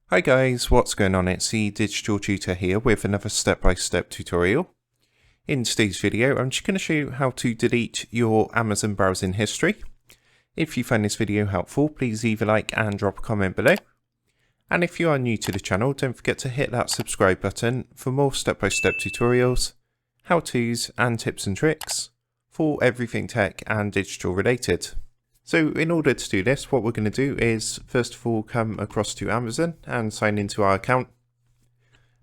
Hi guys, what's going on? It's the Digital Tutor here with another step-by-step tutorial. In today's video, I'm just going to show you how to delete your Amazon browsing history. If you find this video helpful, please leave a like and drop a comment below. And if you are new to the channel, don't forget to hit that subscribe button for more step-by-step tutorials, how-tos and tips and tricks for everything tech and digital related. So in order to do this, what we're going to do is first of all come across to Amazon and sign into our account.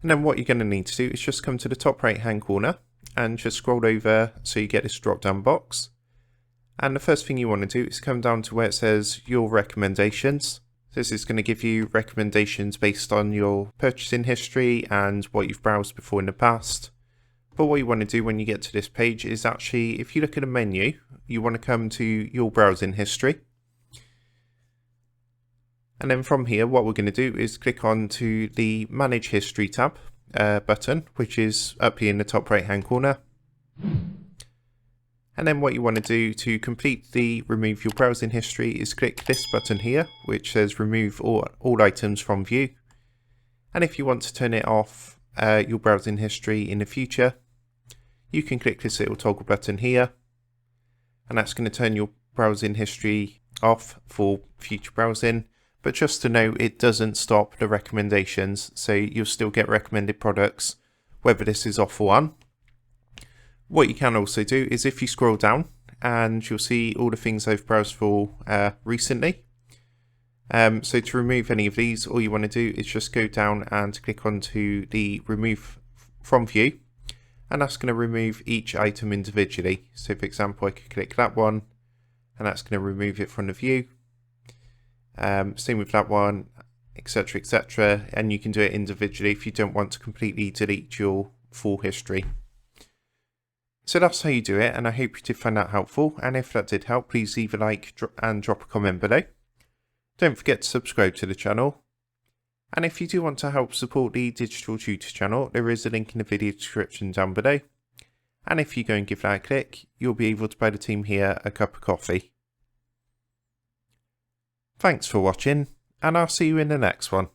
And then what you're going to need to do is just come to the top right hand corner and just scroll over so you get this drop down box. And the first thing you want to do is come down to where it says your recommendations. This is going to give you recommendations based on your purchasing history and what you've browsed before in the past. But what you want to do when you get to this page is actually, if you look at a menu, you want to come to your browsing history. And then from here, what we're going to do is click on to the Manage History tab button, which is up here in the top right hand corner. And then what you want to do to complete the Remove Your Browsing History is click this button here, which says Remove all items from view. And if you want to turn it off, your browsing history in the future, you can click this little toggle button here, and that's going to turn your browsing history off for future browsing. But just to know, it doesn't stop the recommendations, so you'll still get recommended products whether this is off or on. What you can also do is if you scroll down, and you'll see all the things I've browsed for recently. So to remove any of these, all you want to do is just go down and click onto the Remove from View, and that's going to remove each item individually. So for example, I could click that one, and that's going to remove it from the view. Same with that one, etc, etc, and you can do it individually if you don't want to completely delete your full history. So that's how you do it, and I hope you did find that helpful, and if that did help, please leave a like and drop a comment below. Don't forget to subscribe to the channel, and if you do want to help support the Digital Tutor channel, there is a link in the video description down below, and if you go and give that a click, you'll be able to buy the team here a cup of coffee. Thanks for watching, and I'll see you in the next one.